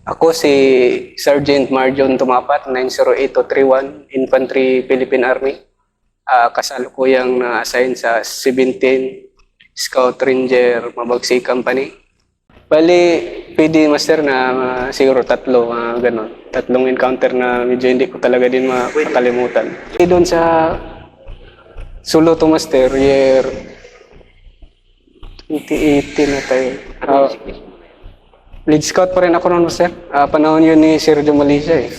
Ako si Sergeant Marjon Tumapat, 908231, Infantry Philippine Army. Kasalukuyang na-assign sa 17 Scout Ranger Mabagsik Company. Bali, PD Master na siguro tatlo, ganon. Tatlong encounter na medyo hindi ko talaga din makakalimutan. Doon sa Suluto Master, year 2018 na tayo. Lead scout pa rin ako noon, Master. Panahon yun ni Sergio Malicia eh.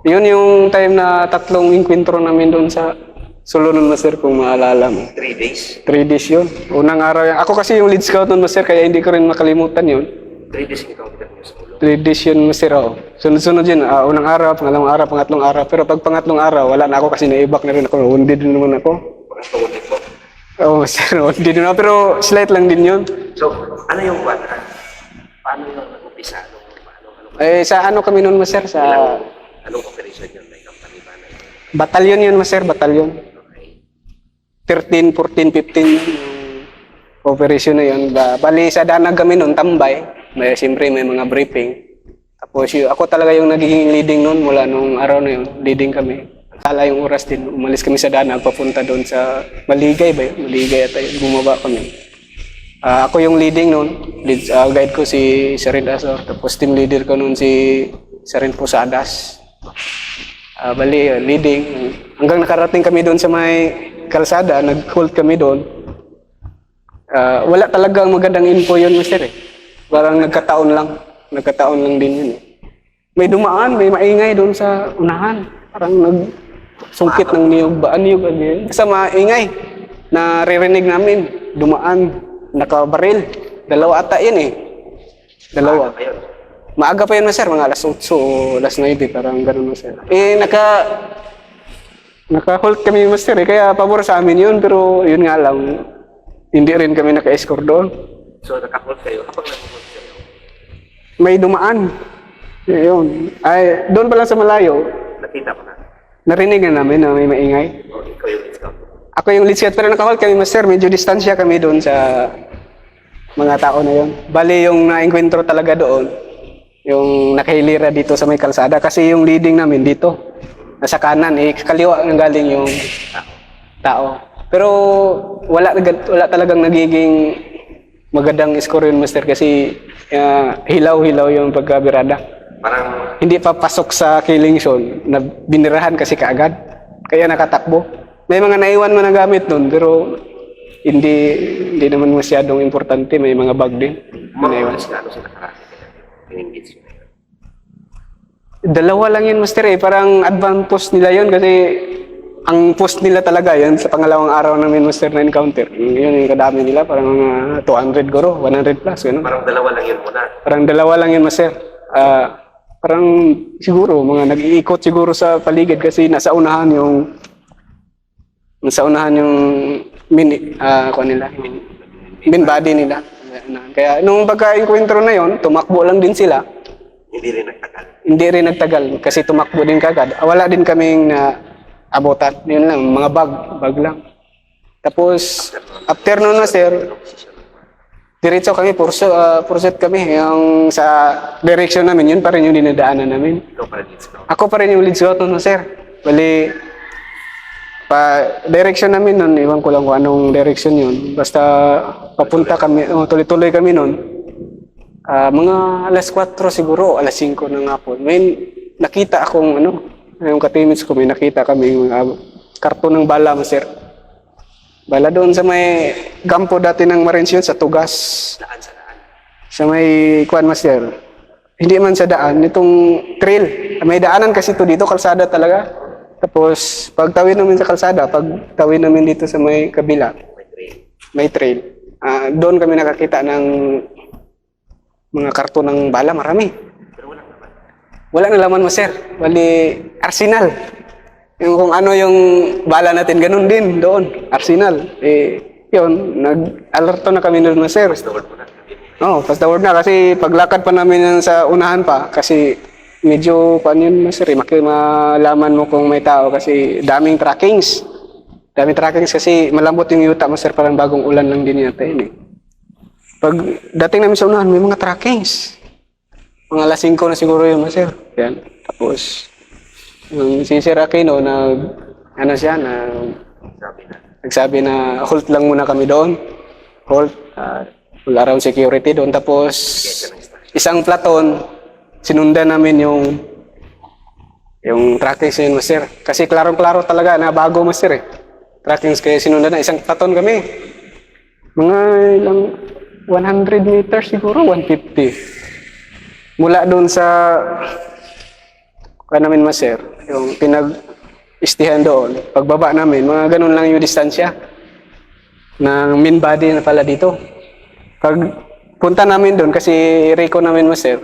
Yun yung time na tatlong inkwentro namin doon sa Sulunon, Master, kung maalala mo. 3 days? 3 days yun. Unang araw yan. Ako kasi yung lead scout noon, Master, kaya hindi ko rin makalimutan yun. 3 days ikaw kita niyo sa ulo? 3 days yun, Master, ako. Sunod-sunod yun. Unang araw, pangalawang araw, pangatlong araw. Pero pag pangatlong araw, wala na ako kasi naibak na rin ako. Wounded din naman ako. Pangatlong ulit po. Oo, Master, wounded din ako. Pero slight lang din yun. So, ano yung paano yung nag-umpisa? Sa ano kami noon, Master? Sa Anong operation yun? May company ba na yun? batalyon yun, Master, batalyon. Okay. 13, 14, 15 yung operation na yun. Bali sa Danag kami noon, tambay. Siyempre may mga briefing. Tapos ako talaga yung nagiging leading noon mula nung araw na yun. Leading kami. Tala yung oras din. Umalis kami sa Danag, papunta doon sa Maligay ba yun? Maligay at bumaba kami. Ako yung leading noon. Guide ko si Sergeant Asor. Tapos team leader ko noon si Sergeant Posadas. Bali, leading. Hanggang nakarating kami doon sa may kalsada, nag-hold kami doon. Wala talagang magandang info yun, Master eh. Parang nagkataon lang. Nagkataon lang din yun eh. May dumaan, may maingay doon sa unahan. Parang nagsungkit ng niyog ba? Niyog ano yun? Basta maingay. Naririnig namin. Dumaan. Nakabaril. Dalawa ata yun eh. Dalawa. Maaga pa yun, Master. Mga alas 8 o alas 9. Parang ganun, Master. Naka-hold kami, Master eh. Kaya pabor sa amin yun. Pero yun nga lang. Hindi rin kami naka-escort doon. So, naka-hold kayo. Kapag naka-hold kayo? May dumaan. Yun. Doon pa lang sa malayo. Nakita mo na? Narinig na namin na may maingay. O, ikaw yung lead scout? Ako yung lead scout. Pero naka-hold kami, Master. Medyo distansya kami doon sa mga tao na yun. Bali yung na-enkwentro talaga doon. Yung nakahilira dito sa may kalsada. Kasi yung leading namin dito. Nasa kanan. Kaliwa nang galing yung tao. Pero wala talagang nagiging magandang score yun, Master, kasi hilaw-hilaw yung pagkabirada. Parang hindi pa pasok sa killing zone, na binirahan kasi kaagad, kaya nakatakbo. May mga naiwan man na gamit nun, pero hindi naman masyadong importante, may mga bag din. naiwan sila. Ano sila karami? In-engage yun. Dalawa lang yun, Master eh. Parang advance post nila yun kasi ang post nila talaga yun sa pangalawang araw namin, Master, na encounter. Yun yung kadami nila, parang mga 200 guro, 100 plus. Yun. Parang dalawa lang yun muna. Parang dalawa lang yun, Master. Parang siguro, mga nag-iikot siguro sa paligid kasi nasa unahan yung main body nila. Kaya nung pagka-encuentro na yun, tumakbo lang din sila. Hindi rin nagtagal kasi tumakbo din kagad. Wala din kaming abutan. Yun lang, mga bag lang. Tapos, after nun, Master, diretso kami, pursuit kami. Yung sa direction namin, yun pa rin yung dinadaanan namin. Ikaw pa rin lead scout? Ako pa rin yung lead scout nun, Sir. Bali, direction namin nun, iwan ko lang kung anong direction yun. Basta papunta kami, tuloy-tuloy kami nun. Mga alas 4 siguro, alas 5 ng hapon. May nakita akong yung ka-teammates ko, may nakita kami yung karton ng bala, Sir. Bala doon sa may kampo dati ng Marines yun, sa Tugas. Daan sa daan? Sa may kuan, Master. Hindi man sa daan, itong trail. May daanan kasi ito dito, kalsada talaga. Tapos, pagtawid namin sa kalsada, pagtawid namin dito sa may kabila, may trail. Doon kami nakakita ng mga karton ng bala, marami. Pero walang naman. Wala na laman, Master. Bali, arsenal. Yung kung ano yung bala natin, ganun din doon. Arsenal. Yun, nag-alerto na kami doon, Master. Fast forward mo na. Fast forward na kasi paglakad pa namin sa unahan pa kasi medyo yun, Master, malaman mo kung may tao kasi daming trackings. Daming trackings kasi malambot yung yuta, Master, parang bagong ulan lang din yata yun eh. Pag dating namin sa unahan, may mga trackings. Mga alas 5 na siguro yun, Master. Yan. Tapos, yung si Sir Aquino, ano siya, Sabi na. nagsabi na hold lang muna kami doon. Hold. Full around security doon. Tapos, isang platon, sinundan namin yung trackings yun, Master. Kasi klarong-klaro talaga na bago, Master eh. Trackings, kaya sinundan na. Isang platon kami. Mga ilang 100 meters siguro, 150. Mula doon sa namin, Master, yung pinag-istihan doon, pagbaba namin, mga ganun lang yung distansya ng main body na pala dito. Pag punta namin doon, kasi Rico namin, Master,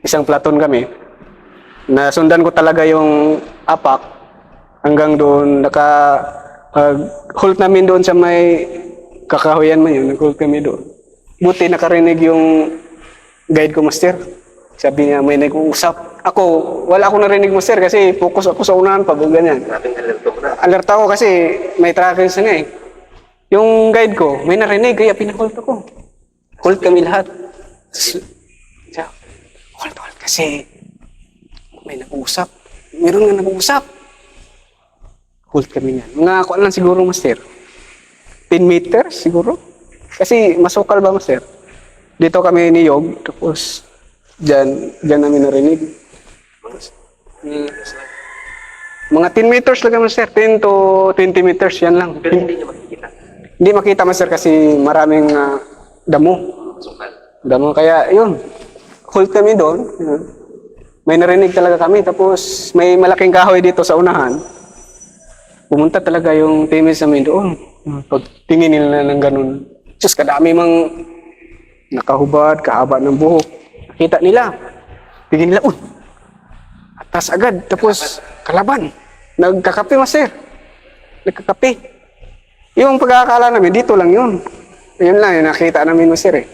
isang platon kami, nasundan ko talaga yung apak hanggang doon, hold namin doon sa may kakahuyan man yun, nag-hold kami doon. Buti nakarinig yung guide ko, Master. Sabi niya, may nag-uusap. Ako, wala akong narinig, Master, kasi focus ako sa unahan pa, ganyan. Grabing alerto ko na. Alert ako kasi may trackings na nga eh. Yung guide ko, may narinig, kaya pinahold ako. Hold kami lahat. Siya, hold, kasi may nag-uusap. Meron nga nag-uusap. Hold kami yan. Mga ako lang siguro, Master. 10 meters siguro. Kasi masukal ba, Master? Dito kami niyog, tapos Diyan namin narinig. Mga 10 meters lang, Master. 10 to 20 meters, yan lang. Pero hindi niyo makikita. Hindi makita, Master, kasi maraming damo. Sukal. Damo, kaya yun. Hold kami doon. May narinig talaga kami. Tapos may malaking kahoy dito sa unahan. Pumunta talaga yung teammates namin doon. Pagtingin nila ng ganun. Diyos, kadami mang nakahubad, kahaba ng buhok. Kita nila. Tingin nila, atas agad. Tapos, kalaban. Nagkakape, Master. Nagkakape. Yung pagkakala namin, dito lang yun. Yun lang, yung nakita namin, Master eh.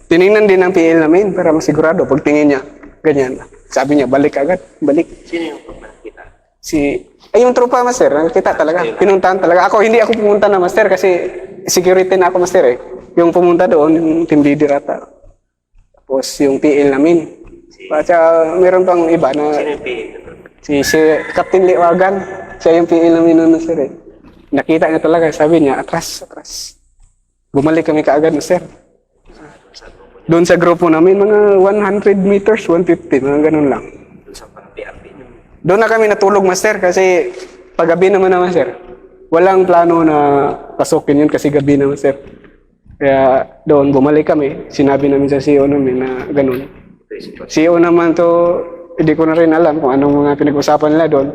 Tinignan din ng PL namin para masigurado. Pag tingin niya, ganyan. Sabi niya, balik agad. Balik. Sino yung nakita? Yung tropa, Master. Nakita talaga. Pinuntahan talaga. Hindi ako pumunta na, Master, kasi security na ako, Master eh. Yung pumunta doon, yung team leader ata. Tapos yung PL namin. At meron pang iba na Sino yung PA? si Captain Liwagan. Siya yung PL namin noon, Master eh. Nakita niya talaga, sabi niya, atras. Bumalik kami kaagad, Master. Doon sa grupo namin, mga 100 meters, 150, mga ganun lang. Doon sa PRP niyo. Doon na kami natulog, Master, kasi paggabi naman, Master. Walang plano na pasukin yun kasi gabi na, Master. Kaya doon, bumalik kami. Sinabi namin sa CEO namin na ganun. CEO naman to, hindi ko na rin alam kung anong mga pinag-usapan nila doon.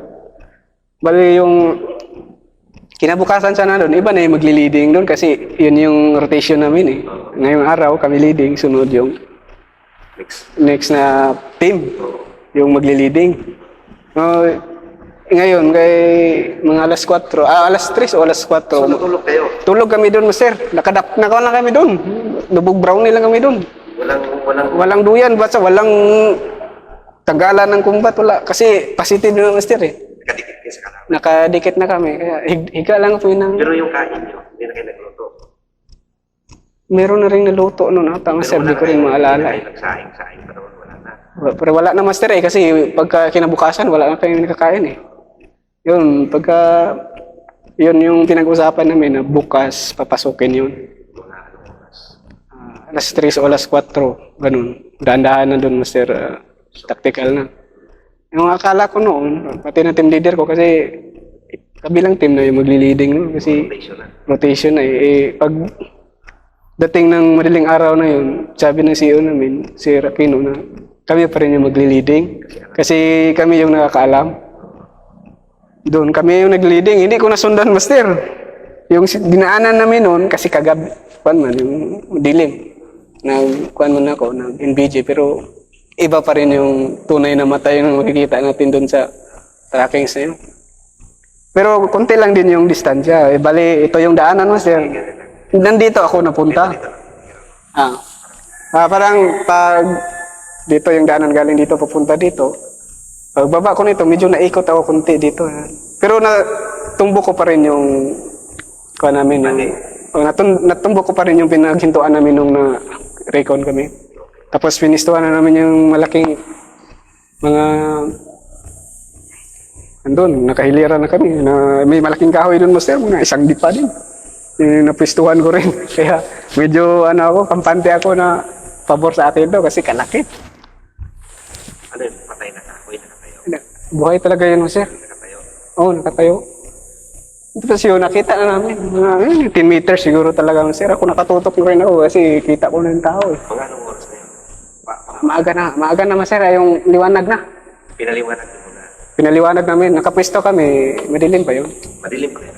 Bali yung kinabukasan sana doon, iba na yung magli-leading doon kasi yun yung rotation namin eh. Ngayong araw, kami leading, sunod yung next na team, yung magli-leading. Ngayon, kay mga alas 4, alas 3 o alas 4. So, natulog kayo? Tulog kami doon, Master. Nakawan lang kami doon. Lubog brownie lang kami doon. Walang duyan, basta walang tagalan ng kumbat, wala. Kasi positive na, Master eh. Nakadikit kayo sa kalaban. Nakadikit na kami. Kaya higa lang po yun. Pero yung kain niyo, hindi na kayo nagluto. Meron na rin naluto noon ata, Master. Hindi ko rin maalala. Hindi kayo nagsaing-saing pa naman, wala na. Pero wala na, Master eh. Kasi pagka kinabukasan, wala na kayong nakakain eh. Yun, yun yung pinag-usapan namin na bukas papasukin yun. Alas 3 o alas 4, ganun. Dahan-dahan na doon, Master. Tactical na. Yung akala ko noon, pati na team leader ko, kasi kabilang team na yung magli-leading noon. Kasi rotation na eh. Pag dating ng madaling araw na yun, sabi ng CEO namin, si Aquino, na kami pa rin yung magli-leading. Kasi kami yung nakakaalam. Doon kami yung nag-leading. Hindi ko nasundan, Master. Yung dinaanan namin noon, kasi kagabi, yung dilim. Nagkuhan mo na ako, nag-NBJ, pero iba pa rin yung tunay na mata yung makikita natin doon sa trackings na yun. Pero konti lang din yung distansya. Bali, ito yung daanan, Master. Nandito ako napunta. Parang pag dito yung daanan galing dito, papunta dito. Pagbaba ko nito, medyo naikot ako konti dito. Pero natumbo ko pa rin yung natumbo ko pa rin yung pinaghintuan namin nung na-recon kami. Tapos pinistuhan na namin yung malaking mga andun, nakahiliran na kami. Na, may malaking kahoy doon, master, mga isang dipa din. Napistuhan ko rin. Kaya medyo kampante ako na pabor sa akin to kasi kalaki. Ano yun? Patay na kahoy, nakatayo. Buhay talaga yun, master. Nakatayo. Oo, nakatayo. Tapos yun, nakita na namin. 10 meters siguro talaga, master. Ako nakatutok na rin ako kasi kita ko na yung tao. Mga anong oras na yun? Maaga na, master. Yung liwanag na. Pinaliwanag mo na. Pinaliwanag namin. Nakapwesto kami. Madilim pa yun. Madilim pa rin.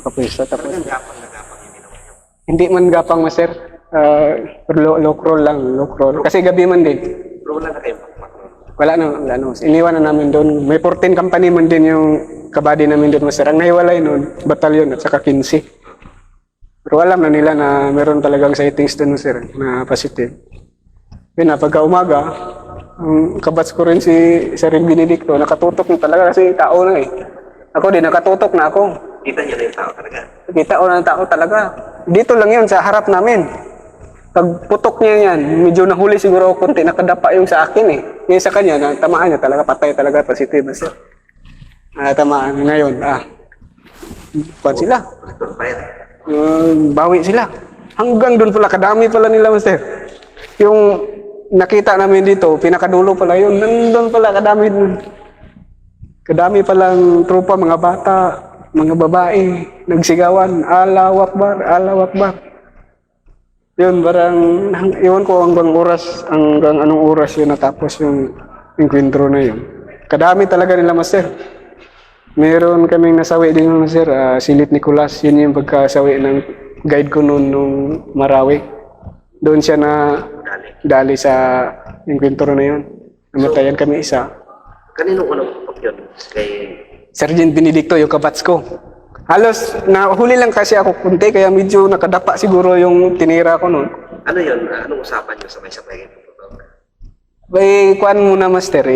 Nakapwesto. Tapos Talagang gapang yung ginawa niyo. hindi man gapang, master. Low crawl lang. Low crawl. Kasi gabi man din. Pero wala na kayong makmakron. Wala na. Iniwan na namin doon. May 14 company man din yung kabady namin doon, master. Ang nahiwalay noon, batalyon at saka 15. Pero alam na nila na meron talagang sightings doon, master, na positive. Yun na, pagka umaga, ang kabats ko rin si Sir Benedicto, nakatutok na talaga kasi tao na eh. Ako din, nakatutok na ako. Kita niyo na yung tao talaga. Kita ko na ng tao talaga. Dito lang yun, sa harap namin. Pag putok niya yan, medyo nahuli siguro ako konti, nakadapa yung sa akin eh. Yung sa kanya, tamaan niya talaga, patay talaga, positive na siya. Tamaan ngayon, kuwan sila. Return fire. Bawi sila. Hanggang doon pala, kadami pala nila, master. Yung nakita namin dito, pinakadulo pala yun, nandun pala, kadami dun. Kadami palang trupa, mga bata, mga babae, nagsigawan, Allahu Akbar, Allahu Akbar. Yun, parang, iwan ko hanggang anong oras yun natapos yung enkwentro na yun. Kadami talaga nila, master. Meron kaming nasawi din, master, Silit Nicolas, yun yung pagkasawi ng guide ko noon nung Marawi. Doon siya na dali sa enkwentro na yun. Namatayan kami isa. Kanino unang putok yun? Kay... Sergeant Benedicto, yung kabats ko. Halos, nahuli lang kasi ako kunti, kaya medyo nakadapa siguro yung tinira ko noon. Ano yun? Anong usapan nyo sabay-sabay kayo putok? Kuan muna, master,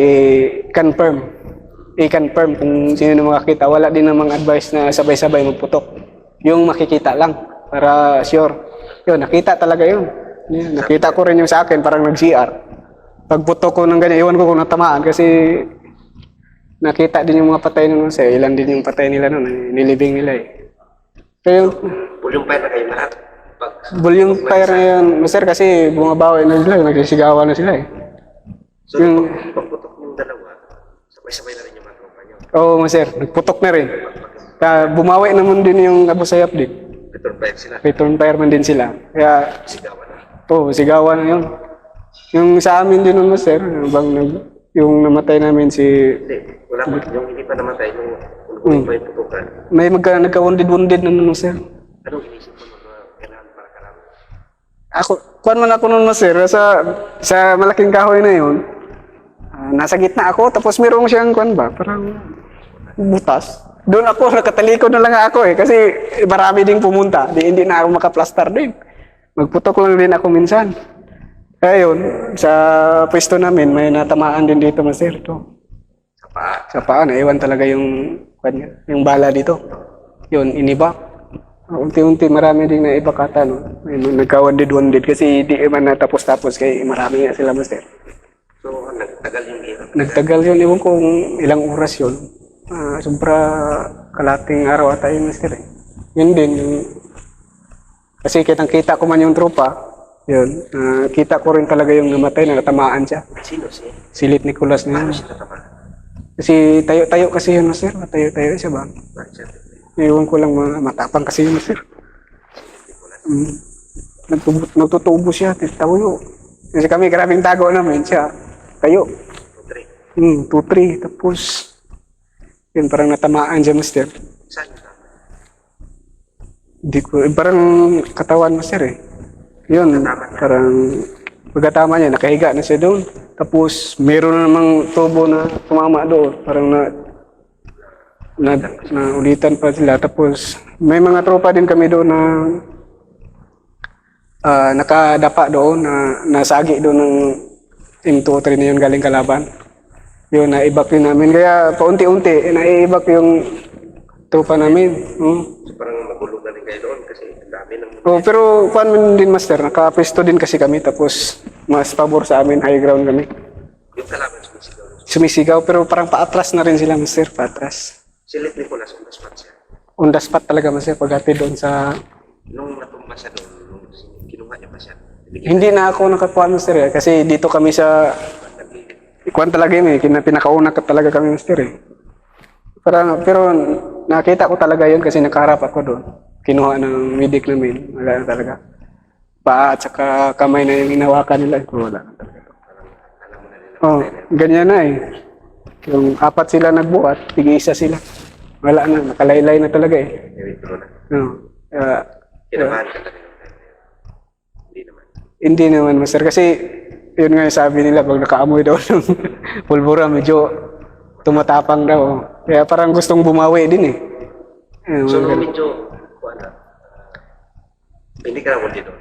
confirm. I-confirm kung sino na makakita. Wala din namang advice na sabay-sabay magputok. Yung makikita lang, para sure. Yun, nakita talaga yun. Yan, nakita ko rin yung sa akin, parang nag-CR. Pagputok ko ng ganyan, iwan ko kung natamaan kasi nakita din yung mga patay nun. Kasi ilan din yung patay nila nun, nilibing nila eh. Kaya Full yung fire na kayo lahat. yung fire na yun, master, kasi bumabawi na sila, nagsisigawan na sila eh. So, Yung- pagputok yung dalawa, sabay-sabay na rin yung mga tropa nyo. Oo, master, nagputok na rin. Bumawi naman din yung Abu Sayyaf din. Return fire sila. Return fire man din sila. Kaya, Sigawan na. sigawan na yun. Yung sa amin din nun, master, yung namatay namin si... Hindi, wala pa. Yung hindi pa namatay, yung pa yung putukan. May nagka-wounded na nun, master. Anong inisip mo mga kailangan para karami? Kuwan man ako nun, master, sa malaking kahoy na yun. Nasa gitna ako, tapos mayroong siyang kuwan ba, parang butas. Doon ako, nakatalikod na lang ako eh, kasi marami ding pumunta. Hindi na ako makaplastar din. Magputok lang din ako minsan. Kaya yun, sa pwesto namin, may natamaan din dito, master. Ito. Sa paa. Sa paa, naiwan talaga yung bala dito. Yun, inibak. Unti-unti, marami din na ibakata, no? Nagka-wounded kasi di man natapos-tapos, kaya marami nga sila, master. So, nagtagal yung hirap. Nagtagal yun, ewan ko kung ilang oras yun. Sobra kalating araw ata yun, master. Yun din, kasi kitang-kita ko man yung tropa, yun, kita ko rin talaga yung namatay, natamaan siya. Sino si? Silit Nicolas na yun. Paano siya natama? Kasi tayo kasi yun, master. Tayo siya ba? Bakit siya? Ewan ko lang, matapang kasi yun, master. Nagtutubo siya, tayo. Kasi kami, karaming tago namin siya. Tayo. Putri. 2-3. Tapos, yun, parang natamaan siya, master. Saan yung tama? Hindi ko, parang katawan, master eh. Yun, parang pagkatama niya, nakahiga na siya doon. Tapos, meron na namang tubo na tumama doon. Parang na ulitan pa sila. Tapos, may mga tropa din kami doon na nakadapa doon, na nasagi doon ng M23 na yun galing kalaban. Yun, na-evac yun namin. Kaya paunti-unti, na-evac yung tropa namin. So, parang magulog na rin kayo doon kasi ang dami ng... Pero kuan man din, master, nakapwesto din kasi kami. Tapos Mas pabor sa amin, high ground kami. Yung kalaban sumisigaw. Sumisigaw, pero parang paatras na rin sila, Master. Paatras. Si Let Nicolas, on the spot siya. On the spot talaga, Master, pagdating doon sa... Nung natumba siya doon, nung kinuha niya pa siya. Hindi na ako nakakuha, Master, eh. Kasi dito kami sa... Ikuan talaga yun, eh. Pinakauna ka talaga kami, Master, eh. Pero nakita ko talaga yun kasi nakaharap ako doon. Kinuha ng medic namin. Wala na talaga. Paa at saka kamay na yung hinawakan nila. Wala na talaga. Oh, ganyan na eh. Yung apat sila nagbuhat, tig-isa sila. Wala na, nakalaylay na talaga eh. Withdraw na. No. Kinamahan ka talaga. Hindi naman. Hindi naman, Master. Kasi yun nga yung sabi nila, pag nakaamoy daw ng pulbura, medyo tumatapang daw. Kaya parang gustong bumawi din eh. So, nung medyo, hindi ka naman dito.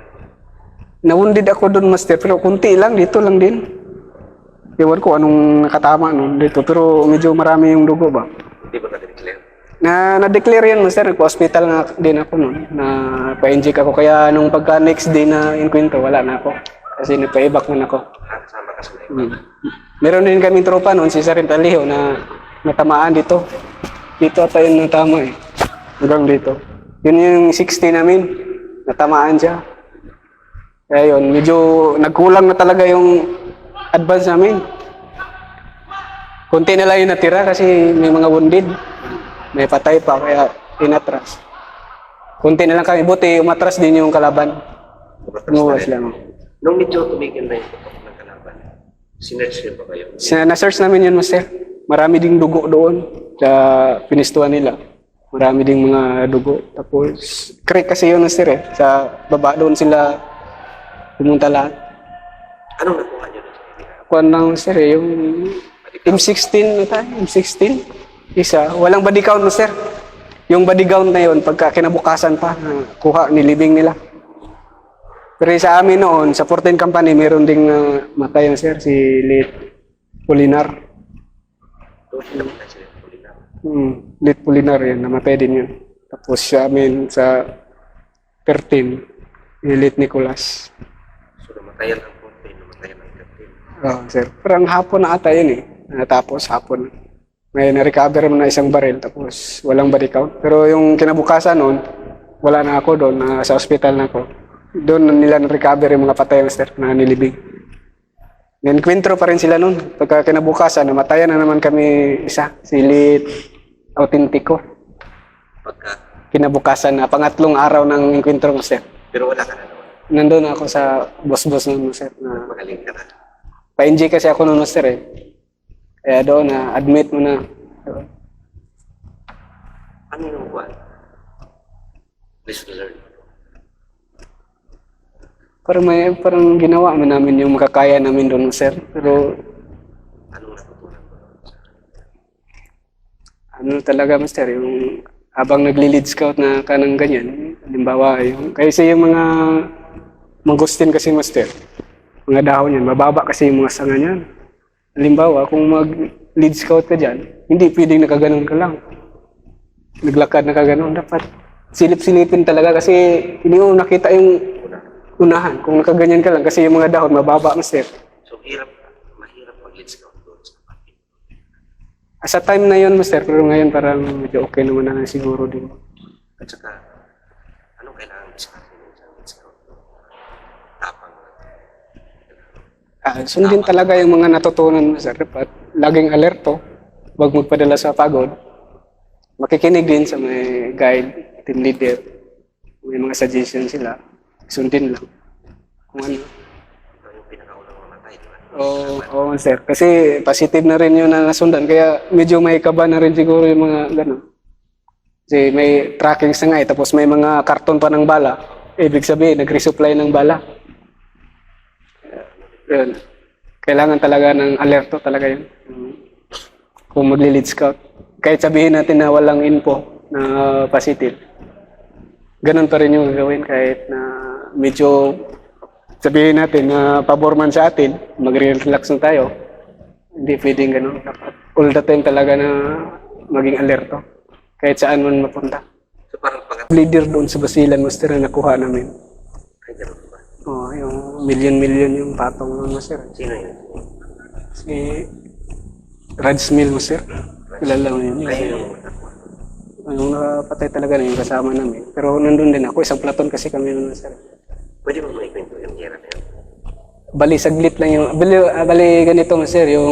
Nawundid ako doon, Master, pero kunti lang, dito lang din. Ewan ko anong nakatama nun dito, pero medyo marami yung dugo ba. Hindi ba na-declare? Na-declare yan, Master, nagpa-hospital nga din ako nun, na pa-inject ako. Kaya nung pagka next day na inkwento, wala na ako. Kasi nagpa-evac na ako. Kasama ka sa live. Meron din kaming tropa noon, si Sarin Taliho, na natamaan dito. Dito ata yun natama eh. Hanggang dito. Yun yung 60 namin. Natamaan siya. Kaya yun, medyo nagkulang na talaga yung advance namin. Kunti na lang yung natira kasi may mga wounded. May patay pa, kaya inatras. Kunti na lang kami. Buti, umatras din yung kalaban. Umuwas lang. Nung medyo tumigil na yung putok ng kalaban, sinerge niyo ba kayo? Na-search namin yun, Master. Marami ding dugo doon sa pinistuan nila. Marami ding mga dugo. Tapos, crack kasi yun, Master eh. Sa baba doon sila pumunta lahat. Anong nakuha niyo doon? Kuwan lang, Master eh, yung M16 na tayo, M16. Isa. Walang body count, Master. Yung body count na yun, pagka kinabukasan pa, kuha, nilibing nila. Pero sa amin noon, sa 14 company, meron ding matay na, Sir, si Lit Polinar. Doon naman tayo sila Polinar. Lit Polinar yan, namatay din yun. Tapos sa amin sa 13, yung Lit Nicolas. So namatayan ng 14, namatayan ng 13. Oh, Sir. Parang hapon na ata yun eh. Natapos hapon. May na-recover mo na isang baril, tapos walang body count. Pero yung kinabukasan noon, wala na ako doon, sa hospital na ako. Doon nila na-recover yung mga patay, Master, na nilibing. Then, kwentro pa rin sila noon. Pagka kinabukasan, namatayan na naman kami isa, si Lit Autentico. Pagka, Kinabukasan na, pangatlong araw ng kwentro, Master. pero wala ka na naman. Nandun ako sa boss-boss noon, Master. Magaling ka na. Pa-NG kasi ako noon, Master eh. Kaya doon, admit mo na. Ano yung buwan? Lesson learned. Parang ginawa mo namin yung makakaya namin doon, Sir. Pero Anong natutunan mo? ano talaga, Master, yung habang nagli-lead scout na ka ng ganyan, halimbawa, kasi yung mga mangustin kasi, Master, mga dahon yan, mababa kasi yung mga sanga niyan. Halimbawa, kung mag-lead scout ka dyan, hindi pwedeng nakaganon ka lang. Naglakad na kaganon, dapat silip-silipin talaga kasi hindi mo nakita yung unahan. Kung nakaganyan ka lang kasi yung mga dahon, mababa, Master. So, mahirap mag-lead scout doon sa kapatid. Sa time na yun, Master, pero ngayon parang medyo okay naman na siguro din. At saka, anong kailangan mo sa akin sa lead scout? Tapang. Sundin talaga yung mga natutunan, Master. Dapat laging alerto, huwag magpadala sa pagod. Makikinig din sa may guide, team leader. May mga suggestions sila. Sundin lang. Kung ano. Ikaw yung pinakaunang mamatay, di ba? Oo, Master. Kasi positive na rin yun na nasundan. Kaya medyo may kaba na rin siguro yung mga gano'n. Kasi may tracking sa nga eh. Tapos may mga karton pa ng bala. Ibig sabihin, nag-resupply ng bala. Yun. Kailangan talaga ng alerto talaga yun. Kung magli-lead scout. Kahit sabihin natin na walang info na positive. Ganun pa rin yung gagawin kahit na medyo sabihin natin na pabor man sa atin, magre-relax na tayo. Hindi pwedeng ganun. Dapat all the time talaga na maging alerto. Kahit saan man mapunta. So, parang Leader doon sa Basilan, Master, na nakuha namin. ay, gano'n ba? Oh, yung million yung patong nun, Master. Sino yun? Si Radsmil, Master. Kilala mo yun. Kayo yung Yung napatay talaga na yung kasama namin. Pero nandun din ako, isang platon kasi kami nun, Master. pwede mo maikwento yung gera na yun? Bali, saglit lang yung... Bali, ganito, Master, yung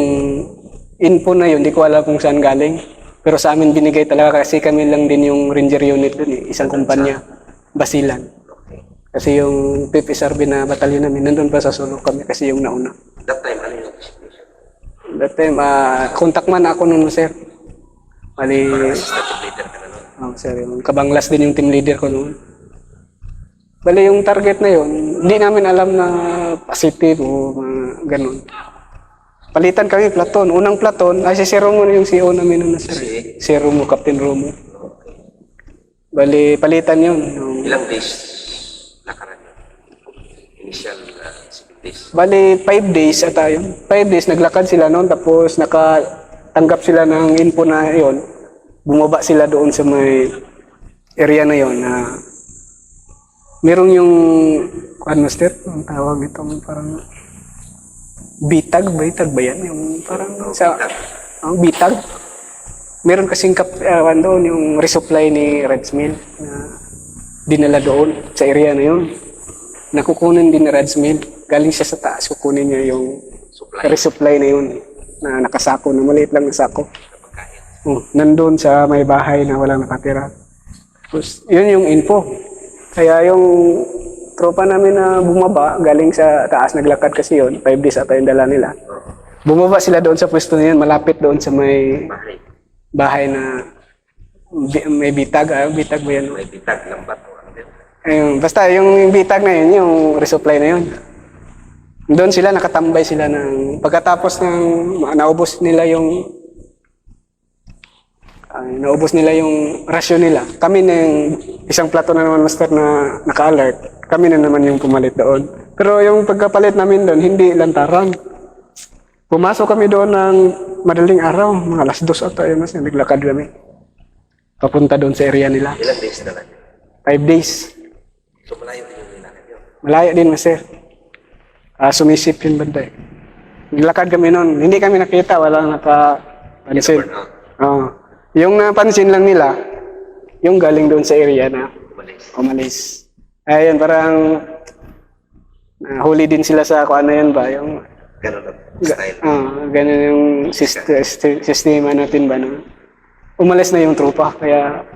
info na yun, di ko alam kung saan galing. Pero sa amin binigay talaga kasi kami lang din yung ranger unit dun, isang kumpanya, Basilan. Okay. Kasi yung PPSRB na batalyon namin, nandun pa sa sulok kami kasi yung nauna. That time, ano yung designation? That time, contact man ako nun, Sir. Bali, Assistant leader ka na nun. Sir, yung kabanglas din yung team leader ko noon. Bali, yung target na yun, hindi namin alam na positive o ganun. Palitan kami, platon. Unang platon, ay si Romo na yung CO namin nun, Sir. Si Romo, Captain Romo. Bali, palitan yun. Yung, Ilang days lakaran yun? Initial 7 days. bali, 5 days ata yun. 5 days, naglakad sila noon, tapos nakatanggap sila ng info na yun. Bumaba sila doon sa may area na yon na merong yung Master, ang tawag ito, parang bitag ba yan? Yung parang sa bitag. Meron kasing doon yung resupply ni Radsmil na dinala doon sa area na yun. Nakukunin din ni Radsmil. Galing siya sa taas, kukunin niya yung resupply na yun na nakasako, na maliit lang na sako. Nandun sa may bahay na walang nakatira. Tapos, yun yung info. Kaya yung tropa namin na bumaba, galing sa taas, naglakad kasi yun, 5 days ata yung dala nila. Bumaba sila doon sa pwesto na yun, malapit doon sa may bahay na may bitag. Bitag ba yan? May bitag, lambat o ano yun? Ayun, basta yung bitag na yun, yung resupply na yun. Doon sila, nakatambay sila ng, pagkatapos ng naubos nila yung rasyon nila. Kami na yung isang plato na naman, Master, na naka-alert. Kami na naman yung pumalit doon. Pero yung pagkapalit namin doon, hindi lantaran. Pumasok kami doon ng madaling araw, mga alas 2 ata yun, Master. Naglakad kami. Papunta doon sa area nila. Ilang days na lang yun? 5 days. So malayo din yung nilakad yun? Malayo din, Master. Sumisip yung banda. Naglakad kami noon. Hindi kami nakita, walang nakapansin. Yung napansin lang nila, yung galing doon sa area na umalis. Ayun, parang huli din sila sa kung ano yun ba, yung Ganun ang style. ganun yung sistema natin ba na umalis na yung tropa. Kaya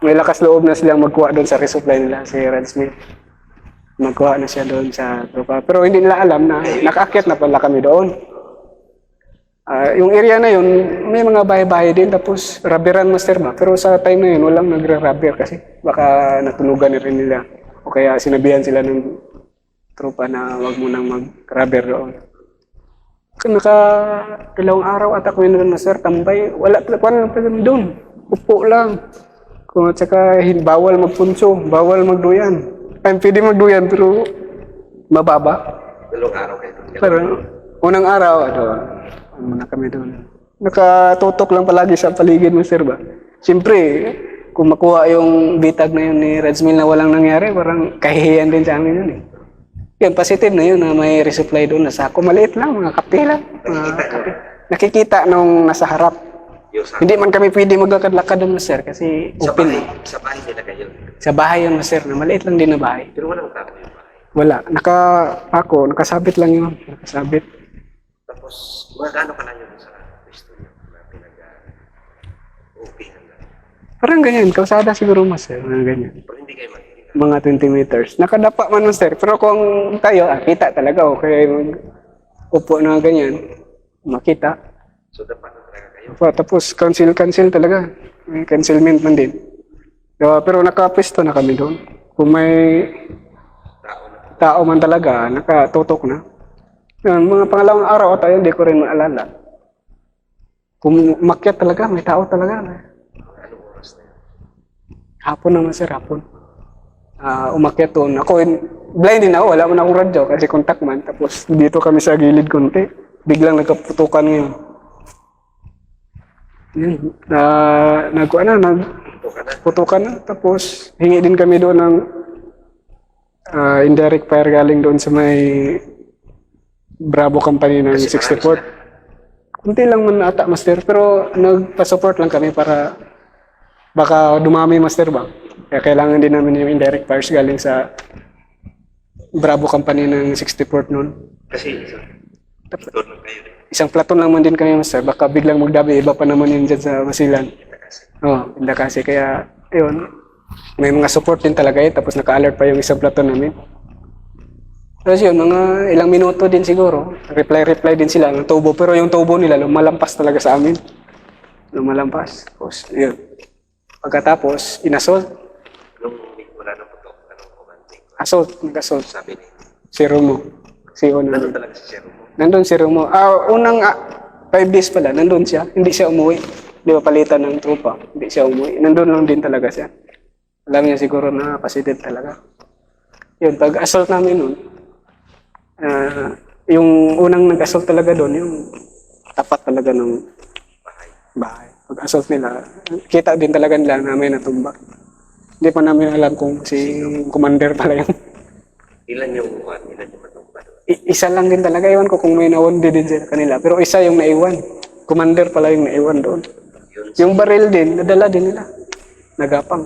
may lakas loob na silang magkuha doon sa resupply nila, si Radsmith. Magkuha na siya doon sa tropa. Pero hindi nila alam na nakaakyat na pala kami doon. Yung area na yun, may mga bahay-bahay din, tapos rubberan, Master, ba? Pero sa time na yun, walang nagre-rubber kasi baka natunugan na rin nila. O kaya sinabihan sila ng tropa na wag mo nang mag-rubber doon. Dalawang araw ata kami na, Master, tambay. Wala pa kami doon. Upo lang. Kung at saka bawal magpunso, bawal magduyan. Pwede magduyan, pero mababa. Dalawang araw kayo doon. Pero unang araw, muna kami doon. Nakatutok lang palagi sa paligid, Master, ba? Siyempre, kung makuha yung bitag na yun ni Radsmil na walang nangyari, parang kahihiyan din sa amin yun eh. Yun, positive na yun na may resupply doon na sako. Maliit lang, mga kape lang. Nakikita nung nasa harap. Hindi man kami pwede maglakad-lakad doon, Master, kasi open eh. Sa bahay nila kayo? Sa bahay yun, Master, na maliit lang din na bahay. Pero walang tao yung bahay? Wala. Nakasabit lang yun. Nakasabit. Tapos, magkano ka lang yun sa pwesto niyo na pinag-upihan lang? Parang ganyan, kalsada siguro, Master, mga ganyan. Pero hindi kayo makikita. Mga 20 meters. Nakadapa man, Master. Pero kung tayo, kita talaga, okay, mag-upo na ganyan, makita. So, dapat na talaga kayo? Tapos, cancel talaga. May cancelment man din. Pero nakapisto na kami doon. Kung may tao man talaga, nakatutok na. Yan, mga pangalawang araw tayo, hindi ko rin maalala. Kung umakyat talaga, may tao talaga. Anong oras na yun? Hapon naman, Sir, hapon. Umakyat doon. Ako, blind din ako, wala man akong radyo kasi contact man. Tapos dito kami sa gilid konti. Biglang nagkaputukan ngayon. Yan. Nagputukan na. Tapos hingi din kami doon ng Indirect fire galing doon sa may Bravo Company ng Kasi 64th. Kunti lang man ata, Master. Pero nagpa-support lang kami para baka dumami, Master ba? Kaya kailangan din namin yung indirect fires galing sa Bravo Company ng 64th noon. Kasi platoon lang kayo din. Isang platon lang man din kami, Master. Baka biglang magdabi, iba pa naman yun dyan sa Masilan. Kasi Oo, hindi kasi. Kaya, ayun. May mga support din talaga eh. Tapos naka-alert pa yung isang platon namin. Tapos yun, mga ilang minuto din siguro. Reply din sila ng tubo. Pero yung tubo nila, lumalampas talaga sa amin. Lumalampas. Tapos, yun. Pagkatapos, inassault. nung wala na putok, anong commanding? Assault, nag-assault. Sabi ni, Si Romo. Si Ono. ano talaga si Zero mo? Nandun si Romo. Unang 5 days pala, nandun siya. Hindi siya umuwi. Di ba palitan ng tropa? Hindi siya umuwi. Nandun lang din talaga siya. Alam niya siguro na positive talaga. Yun, pag-assault namin nun, yung unang nag-assault talaga doon, yung tapat talaga ng bahay. Pag-assault nila, kita din talaga nila na may natumba. Hindi pa namin alam kung si yung commander pala yung Ilan yung matungkad doon? isa lang din talaga. Iwan ko kung may nawondi din sa kanila. Pero isa yung naiwan. Commander pala yung naiwan doon. Yun, Yung baril din, nadala din nila. Nagapang.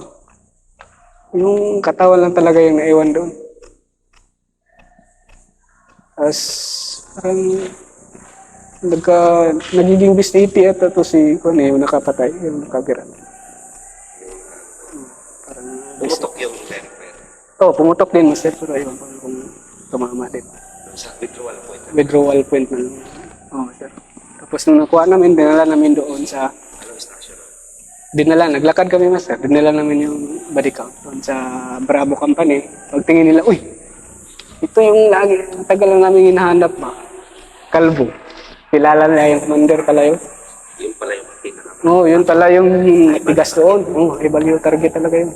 Yung katawan lang talaga yung naiwan doon. As parang nagiging bisniti at ito si Kone, yung nakapatay, yung nakabira. Parang pumutok yung direct fire. pumutok din, Master, pero ayun kung tumama din. Doon sa withdrawal point. Withdrawal point na lang. Sir. Tapos nung nakuha namin, dinala namin doon sa Anong station? naglakad kami, Master. Dinala namin yung body count doon sa Bravo Company. Pagtingin nila, uy, ito yung lagi, tagal lang namin hinahanap ba? Kalbo. Kilala nila yung commander pala yun. Yun pala yung pinaka. Yun pala yung tigas doon. Ibang yung target talaga yun.